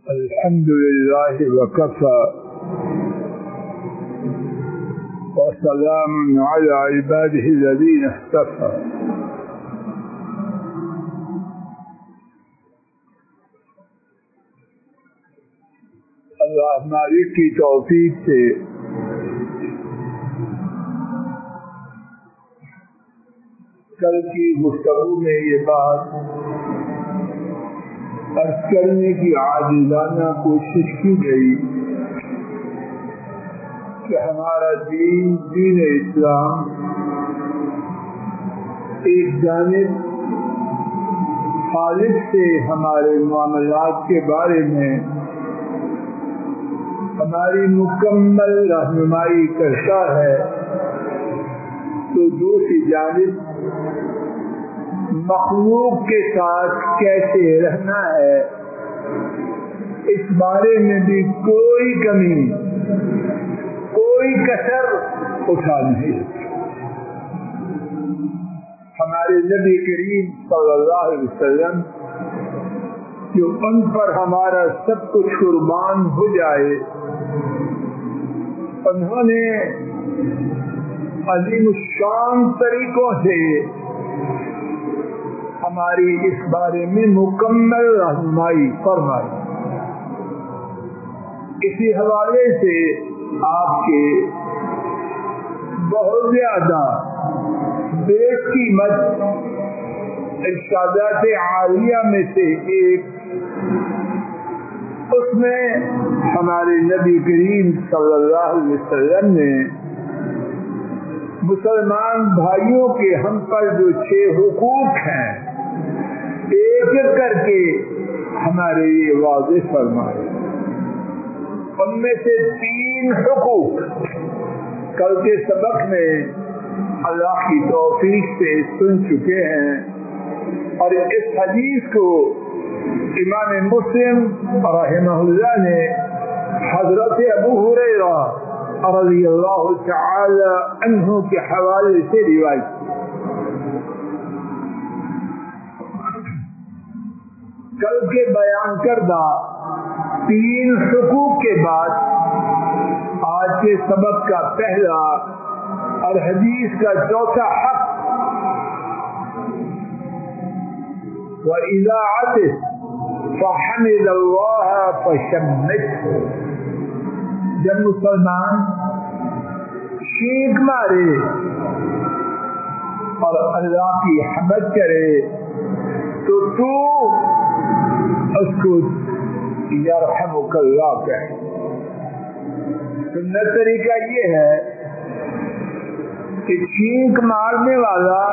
الحمد لله وكفى وسلام على عباده الذين اصطفى. اللہ مالک کی توفیق سے کل کی گفتگو میں یہ بات عرض کرنے کی عاجزانہ کوشش کی گئی کہ ہمارا دین اسلام ایک جانب خالق سے ہمارے معاملات کے بارے میں ہماری مکمل رہنمائی کرتا ہے، تو دوسری جانب مخلوق کے ساتھ کیسے رہنا ہے اس بارے میں بھی کوئی کمی کوئی کسر اٹھا نہیں۔ ہمارے نبی کریم صلی اللہ علیہ وسلم جو ان پر ہمارا سب کچھ قربان ہو جائے، انہوں نے عظیم الشان طریقوں سے ہماری اس بارے میں مکمل رہنمائی فرمائی۔ اسی حوالے سے آپ کے بہت زیادہ بے قیمت ارشادات عالیہ میں سے ایک، اس میں ہمارے نبی کریم صلی اللہ علیہ وسلم نے مسلمان بھائیوں کے ہم پر جو 6 حقوق ہیں ایک ایک کر کے ہمارے یہ واضح فرمائے۔ ان میں سے 3 حقوق کل کے سبق میں اللہ کی توفیق سے سن چکے ہیں، اور اس حدیث کو امام مسلم رحمہ اللہ نے حضرت ابو ہریرہ رضی اللہ تعالی عنہ کے حوالے سے روایت۔ کل کے بیان کردہ 3 حقوق کے بعد آج کے سبق کا پہلا اور حدیث کا چوتھا حق، وَإِذَا عَطِسَ فَحَمِدَ اللَّهَ فَشَمِّتْهُ، جب مسلمان چھینک مارے اور اللہ کی حمد کرے تو اس کو یرحمک اللہ کہے۔ سنت طریقہ یہ ہے کہ چھینک مارنے والا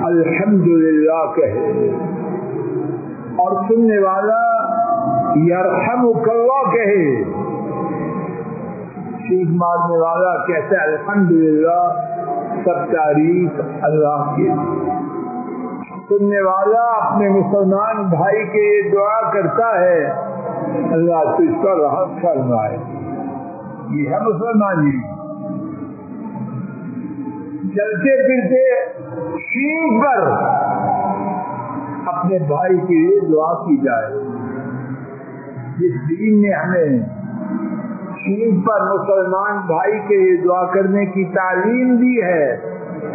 الحمدللہ کہے اور سننے والا یرحمک اللہ کہے۔ چھینک مارنے والا کہتا ہے الحمدللہ، سب تعریف اللہ کی، سننے والا اپنے مسلمان بھائی کے یہ دعا کرتا ہے اللہ تجھ پر رحمت فرمائے۔ یہ ہے مسلمانی۔ چلتے پھرتے چھینک پر اپنے بھائی کے لیے دعا کی جائے۔ جس دین نے ہمیں چھینک پر مسلمان بھائی کے لیے دعا کرنے کی تعلیم دی ہے،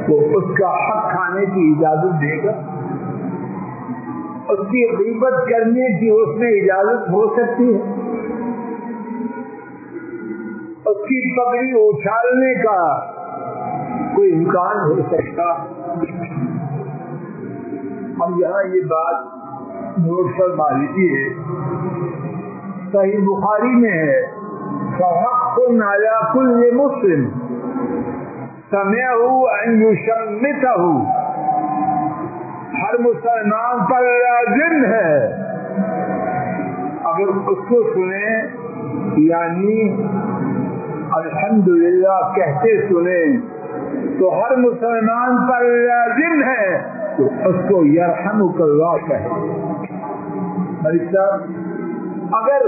وہ اس کا حق کھانے کی اجازت دے گا؟ اس کی غیبت کرنے کی اس میں اجازت ہو سکتی ہے؟ اس کی پگڑی اچھالنے کا کوئی امکان ہو سکتا؟ اور یہاں یہ بات نوٹ فرما لیجیے، صحیح بخاری میں ہے فَحَقٌ عَلَى كُلِّ مُسْلِمٍ سَمِعَهُ أَن يُشَمِّتَهُ، ہر مسلمان پر لازم ہے اگر اس کو سنیں، یعنی الحمدللہ کہتے سنیں، تو ہر مسلمان پر لازم ہے تو اس کو یرحمک اللہ کہے۔ ملک صاحب، اگر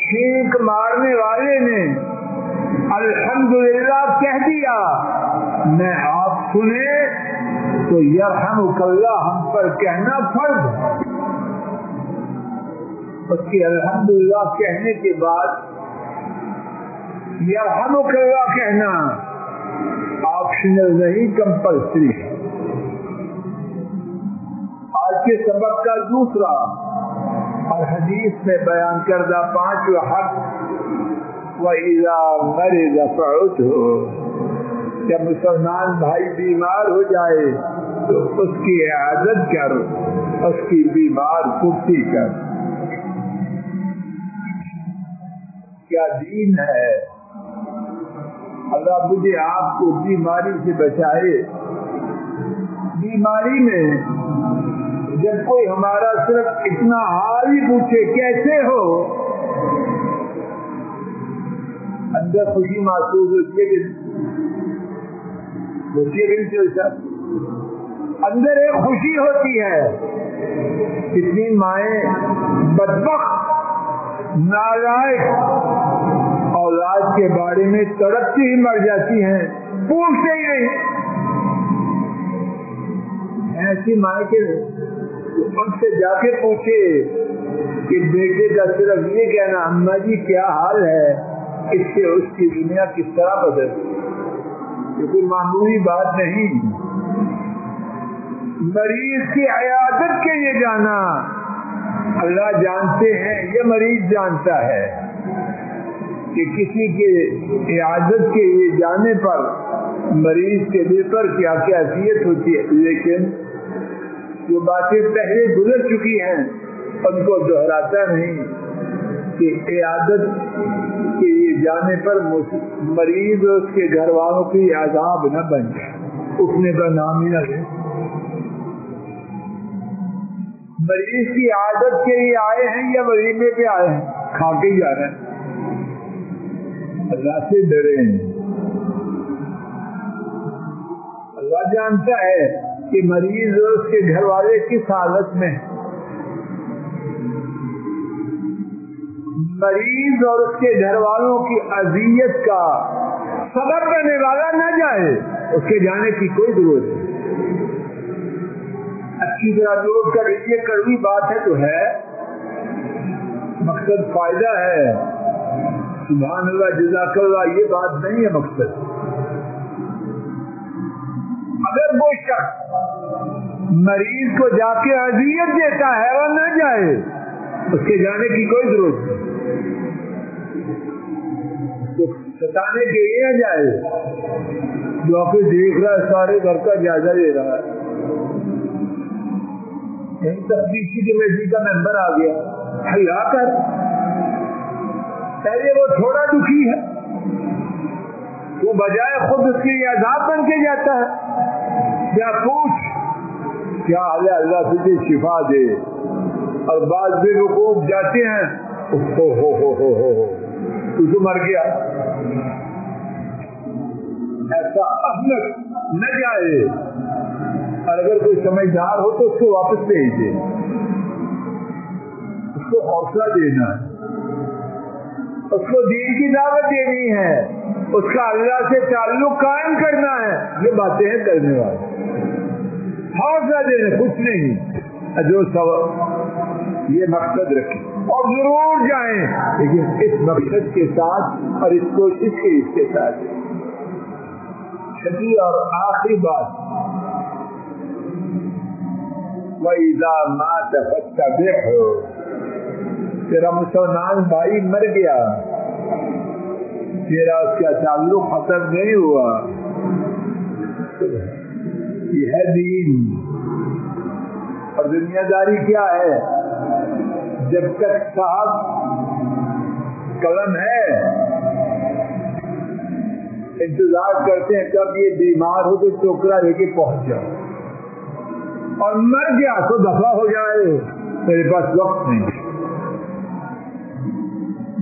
چھینک مارنے والے نے الحمدللہ کہہ دیا میں آپ سنیں تو یرحمک اللہ ہم پر کہنا فرض ہے۔ اس کی الحمدللہ کہنے کے بعد یرحمک اللہ کہنا آپشنل نہیں، کمپلسری ہے۔ آج کے سبق کا دوسرا اور حدیث میں بیان کردہ 5 حق، وَإِذَا مَرِضَ فَعُدْهُ، جب مسلمان بھائی بیمار ہو جائے تو اس کی عیادت کر، اس کی بیمار پرسی کر۔ کیا دین ہے! اللہ مجھے آپ کو بیماری سے بچائے۔ بیماری میں جب کوئی ہمارا صرف اتنا حال ہی پوچھے کیسے ہو، اندر خوشی محسوس ہوتی ہے کہ اندر ایک خوشی ہوتی ہے۔ کتنی مائیں بدبخت نالائق اولاد کے بارے میں تڑپتی ہی مر جاتی ہیں، پوچھتے ہی نہیں۔ ایسی مائیں کے ان سے جا کے پوچھے کہ بیٹے کا صرف یہ کہنا اماں جی کیا حال ہے، اس سے اس کی دنیا کس طرح بدل، یہ کوئی معمولی بات نہیں۔ مریض کی عیادت کے لیے جانا، اللہ جانتے ہیں، یہ مریض جانتا ہے کہ کسی کے عیادت کے لیے جانے پر مریض کے دل پر کیا کیفیت ہوتی ہے، لیکن جو باتیں پہلے گزر چکی ہیں ان کو دہراتا نہیں کہ عیادت کے لیے جانے پر مریض اور اس کے گھر والوں کی عذاب نہ بن جائے، اٹھنے کا نام ہی نہ لے۔ مریض کی عادت کے لیے آئے ہیں یا ولیمے پہ آئے ہیں، کھا کے جا رہے ہیں۔ اللہ سے ڈریں، اللہ جانتا ہے کہ مریض اور اس کے گھر والے کس حالت میں، مریض اور اس کے گھر والوں کی اذیت کا سبب بننے والا نہ جائے، اس کے جانے کی کوئی ضرورت نہیں۔ اچھی طرح نوٹ کر لیجیے، کڑوی بات ہے تو ہے، مقصد فائدہ ہے، سبحان اللہ جزاک اللہ، یہ بات نہیں ہے مقصد۔ اگر وہ شخص مریض کو جا کے اذیت دیتا ہے وہ نہ جائے، اس کے جانے کی کوئی ضرورت نہیں، تو ستانے کے لیے نہ جائے۔ جو آپ دیکھ رہا ہے سارے گھر کا جائزہ لے رہا ہے، تفتیشی کمیٹی کا ممبر آ گیا، حیا کر، پہلے وہ تھوڑا دکھی ہے، تو بجائے خود اس کے لیے عذاب بن کے جاتا ہے۔ کیا پوچھ کیا حال ہے، اللہ تجھے شفا دے، اور بعض بے وقوف جاتے ہیں ہو تو مر گیا۔ ایسا احمق نہ جائے، اور اگر کوئی سمجھدار ہو تو اس کو واپس بھیج دے، اس کو حوصلہ دینا ہے، اس کو دین کی دعوت دینی ہے، اس کا اللہ سے تعلق قائم کرنا ہے۔ یہ باتیں ہیں کرنے والے، حوصلہ دینا، کچھ نہیں، جو سب یہ مقصد رکھیں اور ضرور جائیں، لیکن اس مقصد کے ساتھ اور اس کوشش کے اس کے ساتھ۔ چھٹی اور آخری بات، وَإِذَا مَاتَ فَاتَّبِعْهُ، تیرا مسلمان بھائی مر گیا، تیرا اس کا تعلق ختم نہیں ہوا، یہ ہے دین۔ اور دنیا داری کیا ہے، جب تک صاحب قلم ہے انتظار کرتے ہیں کب یہ بیمار ہو تو ٹوکرا لے کے پہنچ جاؤ، اور مر گیا تو دفع ہو جائے، میرے پاس وقت نہیں۔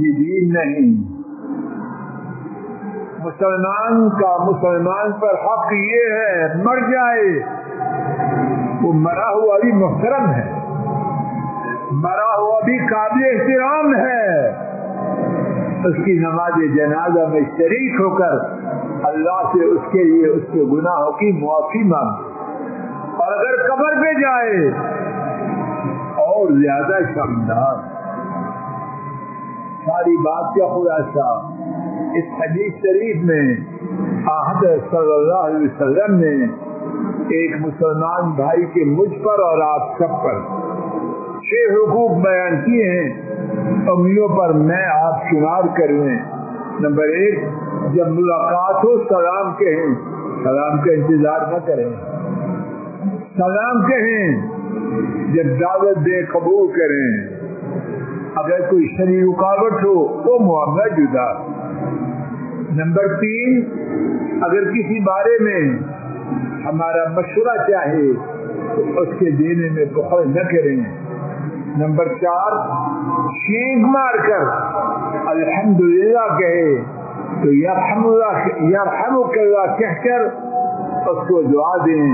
یہ دین نہیں۔ مسلمان کا مسلمان پر حق یہ ہے مر جائے، وہ مرا ہوا بھی محترم ہے، مرا ہوا بھی قابل احترام ہے، اس کی نماز جنازہ میں شریک ہو کر اللہ سے اس کے لیے اس کے گناہوں کی معافی مانگ، اور اگر قبر پہ جائے اور زیادہ شاندار ساری بات کا خلاصہ اس حدیث شریف میں حضرت صلی اللہ علیہ وسلم نے ایک مسلمان بھائی کے مجھ پر اور آپ سب پر 6 حقوق بیان کیے ہیں، امیوں پر میں آپ شمار کریں۔ نمبر 1، جب ملاقات ہو سلام کہیں، سلام کا انتظار نہ کریں، سلام کہیں۔ جب دعوت دیں قبول کریں، اگر کوئی شرعی رکاوٹ ہو تو معاملہ جدا۔ نمبر 3، اگر کسی بارے میں ہمارا مشورہ چاہے تو اس کے دینے میں بخل نہ کریں۔ نمبر 4، چھینک مار کر الحمدللہ کہے تو یرحمک اللہ کہہ کر اس کو دعا دیں۔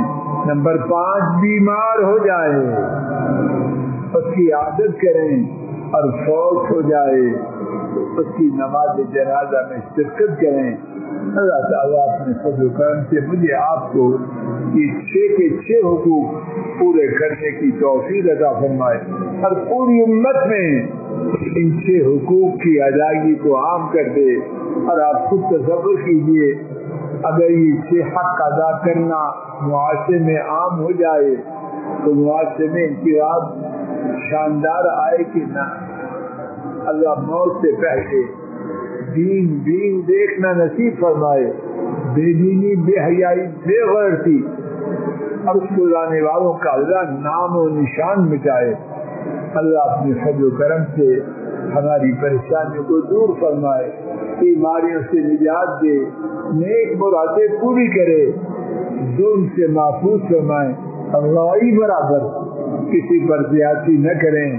نمبر 5، بیمار ہو جائے اس کی عادت کریں اور فوت ہو جائے اس کی نماز جنازہ میں شرکت کریں۔ اللہ تعالیٰ اپنے فضل و کرم سے مجھے آپ کو یہ 6 کے 6 حقوق پورے کرنے کی توفیق عطا فرمائے اور پوری امت میں ان 6 حقوق کی ادائیگی کو عام کر دے۔ اور آپ خود تصور کیجئے، اگر یہ 6 حق ادا کرنا معاشرے میں عام ہو جائے تو معاشرے میں انقلاب شاندار آئے کہ نہ۔ اللہ موت سے پہلے دین دیکھنا نصیب فرمائے، بے دینی، بے حیائی، بے غیرتی اور اس کو لانے والوں کا اللہ نام و نشان مٹائے۔ اللہ اپنے فضل و کرم سے ہماری پریشانیوں کو دور فرمائے، بیماریوں سے نجات دے، نیک مرادیں پوری کرے، ظلم سے محفوظ فرمائے، اور رائی برابر کسی پر زیادتی نہ کریں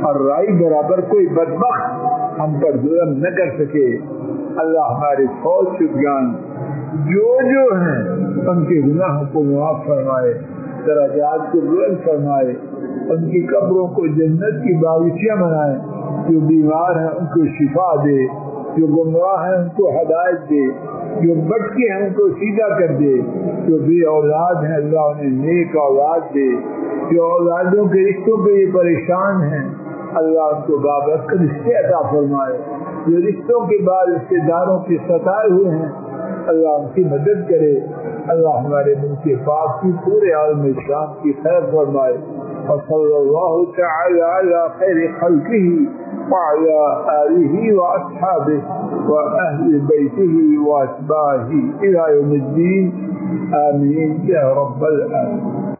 اور رائی برابر کوئی بدبخت ہم پر ظلم نہ کر سکے۔ اللہ ہمارے فوج شدگان جو ہیں ان کے گناہوں کو معاف فرمائے، درجات کو بلند فرمائے، ان کی قبروں کو جنت کی باغیچیاں بنائے، جو بیمار ہیں ان کو شفا دے، جو گمراہ ہیں ان کو ہدایت دے، جو بھٹکے ہیں ان کو سیدھا کر دے، جو بے اولاد ہیں اللہ انہیں نیک اولاد دے، جو اولادوں کے رشتوں پہ یہ پریشان ہیں اللہ ان کو بابرکت رشتے عطا فرمائے، جو رشتوں کے بعد رشتے داروں کے ستائے ہوئے ہیں اللہ ان کی مدد کرے۔ اللہ ہمارے ملک پاک کی پورے عالم اسلام کی خیر فرمائے۔ وصلی اللہ تعالی علی خیر خلقہ وعلی آلہ واصحابہ واہل بیتہ واتباعہ الی یوم الدین، آمین یا رب العالمین۔